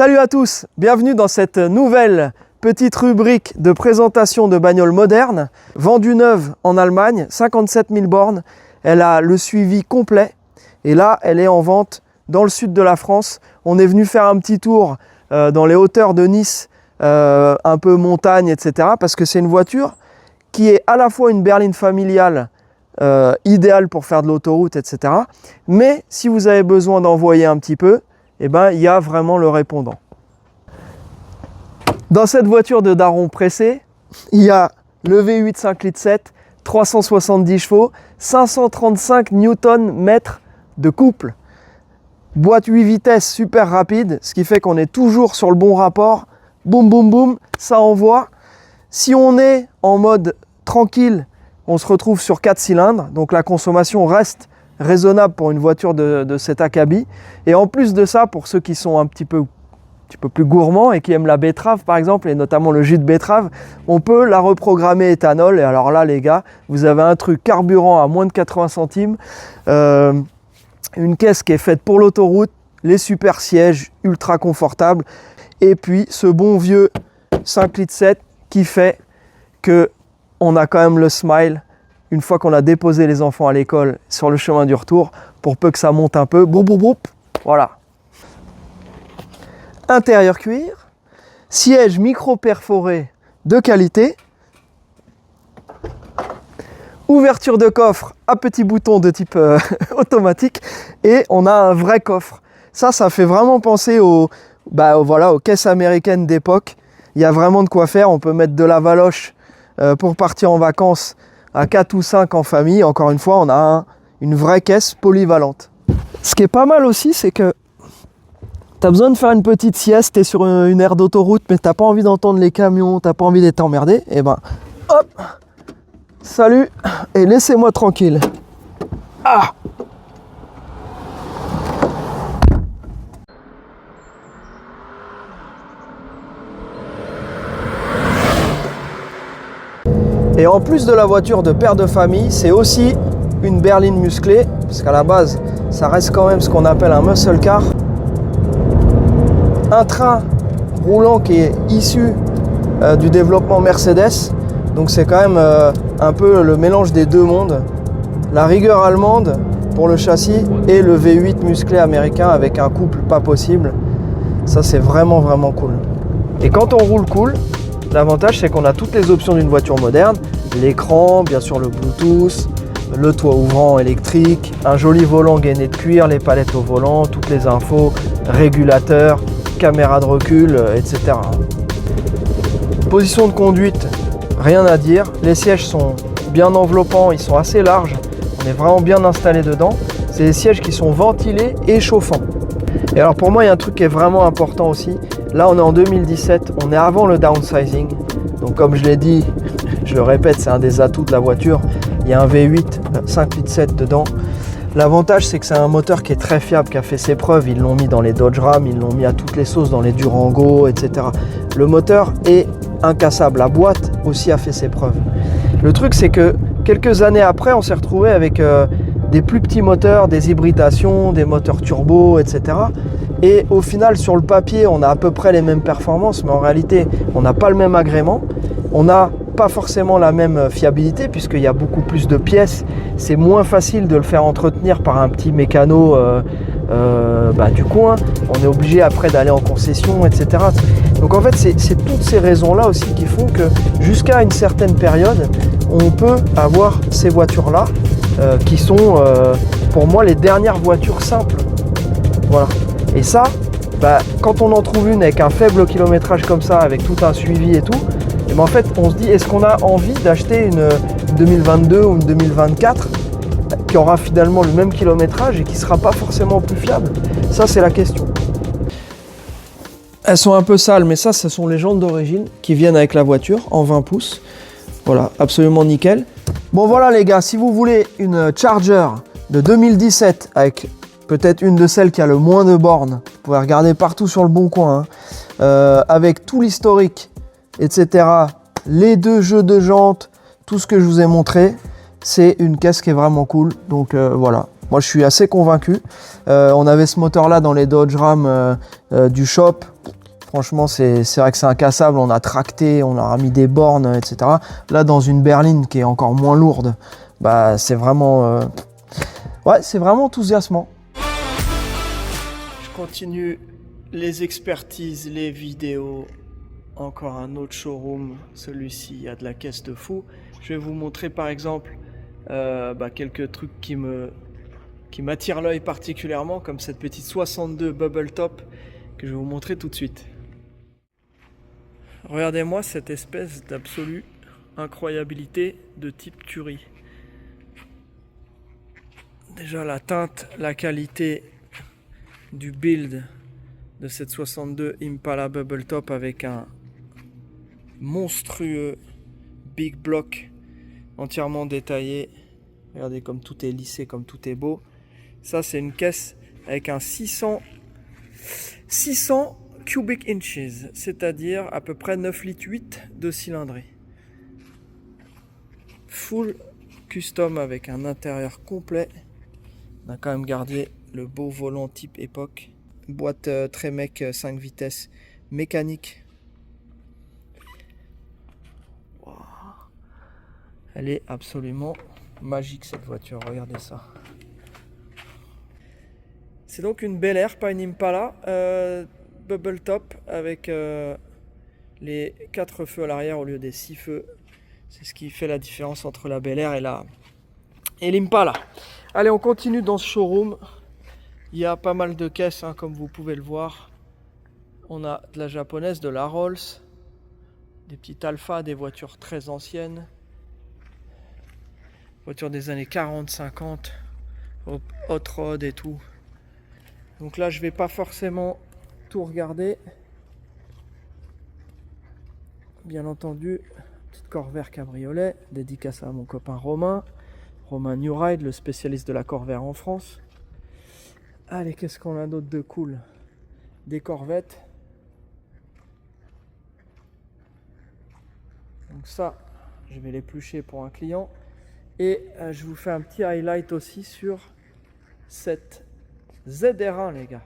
Salut à tous, bienvenue dans cette nouvelle petite rubrique de présentation de bagnoles modernes, vendue neuve en Allemagne, 57 000 bornes. Elle a le suivi complet et là elle est en vente dans le sud de la France. On est venu faire un petit tour dans les hauteurs de Nice, un peu montagne, etc. parce que c'est une voiture qui est à la fois une berline familiale idéale pour faire de l'autoroute, etc. Mais si vous avez besoin d'envoyer un petit peu, eh ben, il y a vraiment le répondant. Dans cette voiture de daron pressé, il y a le V8 5,7 litres, 370 chevaux, 535 Nm de couple. Boîte 8 vitesses super rapide, ce qui fait qu'on est toujours sur le bon rapport. Boum, boum, boum, ça envoie. Si on est en mode tranquille, on se retrouve sur 4 cylindres, donc la consommation reste raisonnable pour une voiture de cet acabit. Et en plus de ça, pour ceux qui sont un petit peu plus gourmands et qui aiment la betterave par exemple, et notamment le jus de betterave, on peut la reprogrammer éthanol. Et alors là les gars, vous avez un truc carburant à moins de 80 centimes, une caisse qui est faite pour l'autoroute, les super sièges ultra confortables, et puis ce bon vieux 5,7 litres qui fait que on a quand même le smile une fois qu'on a déposé les enfants à l'école sur le chemin du retour, pour peu que ça monte un peu, boum boum boum, voilà. Intérieur cuir, siège micro perforé de qualité, ouverture de coffre à petits boutons de type automatique, et on a un vrai coffre. Ça fait vraiment penser aux caisses américaines d'époque. Il y a vraiment de quoi faire. On peut mettre de la valoche pour partir en vacances à 4 ou 5 en famille. Encore une fois, on a une vraie caisse polyvalente. Ce qui est pas mal aussi, c'est que tu as besoin de faire une petite sieste, tu es sur une aire d'autoroute, mais tu n'as pas envie d'entendre les camions, tu n'as pas envie d'être emmerdé. Et ben, hop, salut, et laissez-moi tranquille. Ah! Et en plus de la voiture de père de famille, c'est aussi une berline musclée, parce qu'à la base, ça reste quand même ce qu'on appelle un muscle car. Un train roulant qui est issu du développement Mercedes, donc c'est quand même un peu le mélange des deux mondes. La rigueur allemande pour le châssis et le V8 musclé américain avec un couple pas possible. Ça c'est vraiment vraiment cool. Et quand on roule cool, l'avantage c'est qu'on a toutes les options d'une voiture moderne, l'écran, bien sûr le Bluetooth, le toit ouvrant électrique, un joli volant gainé de cuir, les palettes au volant, toutes les infos, régulateur, caméra de recul, etc. Position de conduite, rien à dire, les sièges sont bien enveloppants, ils sont assez larges, on est vraiment bien installé dedans. C'est des sièges qui sont ventilés et chauffants. Et alors pour moi il y a un truc qui est vraiment important aussi. Là on est en 2017, on est avant le downsizing. Donc comme je l'ai dit, je le répète, c'est un des atouts de la voiture. Il y a un V8 5,7 litres dedans. L'avantage c'est que c'est un moteur qui est très fiable, qui a fait ses preuves. Ils l'ont mis dans les Dodge Ram, ils l'ont mis à toutes les sauces dans les Durango, etc. Le moteur est incassable, la boîte aussi a fait ses preuves. Le truc c'est que quelques années après, on s'est retrouvé avec des plus petits moteurs, des hybridations, des moteurs turbo, etc. Et au final, sur le papier, on a à peu près les mêmes performances, mais en réalité, on n'a pas le même agrément. On n'a pas forcément la même fiabilité, puisqu'il y a beaucoup plus de pièces. C'est moins facile de le faire entretenir par un petit mécano du coin. On est obligé après d'aller en concession, etc. Donc en fait, c'est toutes ces raisons-là aussi qui font que jusqu'à une certaine période, on peut avoir ces voitures-là qui sont pour moi les dernières voitures simples. Voilà. Et ça, quand on en trouve une avec un faible kilométrage comme ça, avec tout un suivi et tout, et en fait on se dit, est-ce qu'on a envie d'acheter une 2022 ou une 2024 qui aura finalement le même kilométrage et qui ne sera pas forcément plus fiable? Ça c'est la question. Elles sont un peu sales, mais ça ce sont les jantes d'origine qui viennent avec la voiture en 20 pouces. Voilà, absolument nickel. Bon voilà les gars, si vous voulez une Charger de 2017 avec peut-être une de celles qui a le moins de bornes, vous pouvez regarder partout sur le bon coin, avec tout l'historique, etc. Les deux jeux de jantes, tout ce que je vous ai montré, c'est une caisse qui est vraiment cool. Donc voilà, moi je suis assez convaincu. On avait ce moteur là dans les Dodge Ram du shop, Franchement, c'est vrai que c'est incassable. On a tracté, on leur a mis des bornes, etc. Là, dans une berline qui est encore moins lourde, bah, c'est vraiment... Ouais, c'est vraiment enthousiasmant. Je continue les expertises, les vidéos. Encore un autre showroom. Celui-ci, il y a de la caisse de fou. Je vais vous montrer par exemple quelques trucs qui m'attirent l'œil particulièrement, comme cette petite 62 Bubble Top que je vais vous montrer tout de suite. Regardez-moi cette espèce d'absolue incroyabilité de type Turi. Déjà la teinte, la qualité du build de cette 62 Impala Bubble Top avec un monstrueux big block entièrement détaillé. Regardez comme tout est lissé, comme tout est beau. Ça c'est une caisse avec un 600 cubic inches, c'est-à-dire à peu près 9 litres 8 de cylindrée. Full custom avec un intérieur complet. On a quand même gardé le beau volant type époque. Boîte Tremec 5 vitesses mécanique. Wow. Elle est absolument magique cette voiture, regardez ça. C'est donc une Bel Air, pas une Impala, Bubble Top avec les 4 feux à l'arrière au lieu des 6 feux. C'est ce qui fait la différence entre la Bel Air et l'Impala. Allez, on continue dans ce showroom. Il y a pas mal de caisses, hein, comme vous pouvez le voir. On a de la japonaise, de la Rolls, des petites Alpha, des voitures très anciennes. Voitures des années 40-50, hot rod et tout. Donc là, je vais pas forcément tout regarder. Bien entendu, petite Corvair cabriolet, dédicace à mon copain Romain New Ride, le spécialiste de la Corvair en France. Allez, qu'est-ce qu'on a d'autre de cool? Des Corvettes. Donc ça, je vais l'éplucher pour un client. Et je vous fais un petit highlight aussi sur cette ZR1, les gars.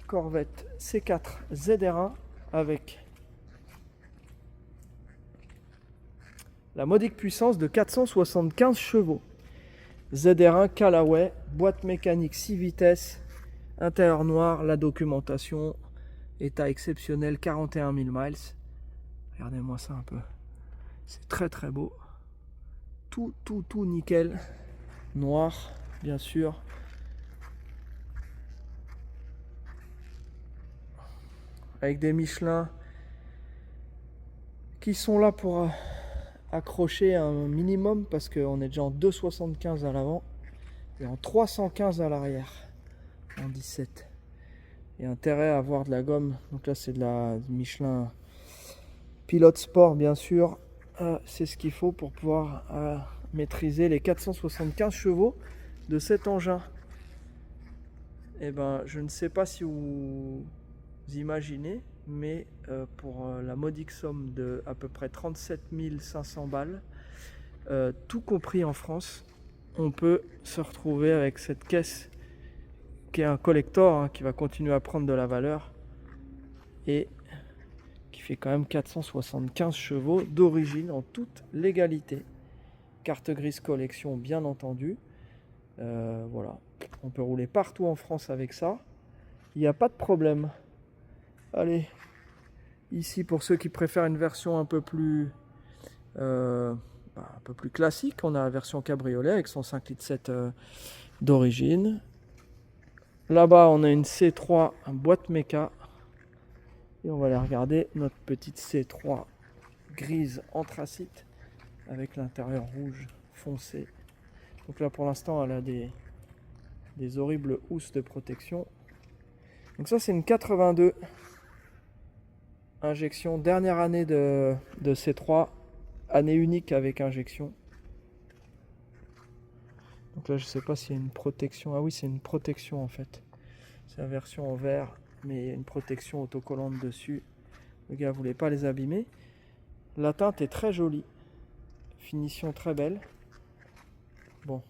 Corvette C4 ZR1 avec la modique puissance de 475 chevaux. ZR1 Callaway, boîte mécanique 6 vitesses, intérieur noir, la documentation, état exceptionnel, 41 000 miles. Regardez-moi ça un peu. C'est très très beau. Tout nickel. Noir, bien sûr. Avec des Michelin qui sont là pour accrocher un minimum parce qu'on est déjà en 2,75 à l'avant et en 315 à l'arrière en 17. Il y a intérêt à avoir de la gomme. Donc là c'est de la Michelin Pilote Sport bien sûr. C'est ce qu'il faut pour pouvoir maîtriser les 475 chevaux de cet engin. Et ben je ne sais pas si vous imaginez, mais pour la modique somme de à peu près 37 500 balles, tout compris en France, on peut se retrouver avec cette caisse qui est un collector, hein, qui va continuer à prendre de la valeur et qui fait quand même 475 chevaux d'origine en toute légalité. Carte grise collection bien entendu. Voilà, on peut rouler partout en France avec ça, il n'y a pas de problème. Allez, ici pour ceux qui préfèrent une version un peu plus classique, on a la version cabriolet avec son 5,7 litres d'origine. Là-bas on a une C3 en boîte méca et on va aller regarder notre petite C3 grise anthracite avec l'intérieur rouge foncé. Donc là pour l'instant elle a des horribles housses de protection. Donc ça c'est une 82 injection, dernière année de C3, année unique avec injection. Donc là je sais pas s'il y a une protection. Ah oui, c'est une protection en fait. C'est la version en vert, mais il y a une protection autocollante dessus. Le gars voulait pas les abîmer. La teinte est très jolie, finition très belle. Bon,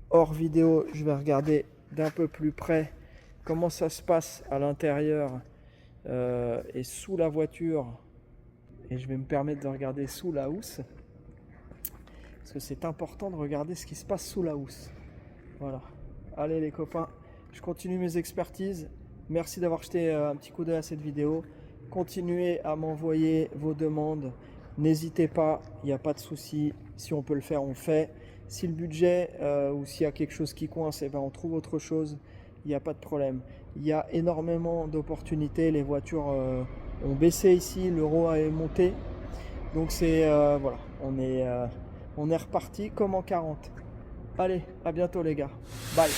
hors vidéo, je vais regarder d'un peu plus près comment ça se passe à l'intérieur est sous la voiture. Et je vais me permettre de regarder sous la housse. Parce que c'est important de regarder ce qui se passe sous la housse. Voilà. Allez les copains, je continue mes expertises. Merci d'avoir jeté un petit coup d'œil à cette vidéo. Continuez à m'envoyer vos demandes. N'hésitez pas, il n'y a pas de souci. Si on peut le faire, on le fait. Si le budget ou s'il y a quelque chose qui coince, eh ben on trouve autre chose. Il n'y a pas de problème. Il y a énormément d'opportunités. Les voitures ont baissé ici, l'euro est monté. Donc c'est voilà, on est reparti comme en 40. Allez, à bientôt les gars. Bye.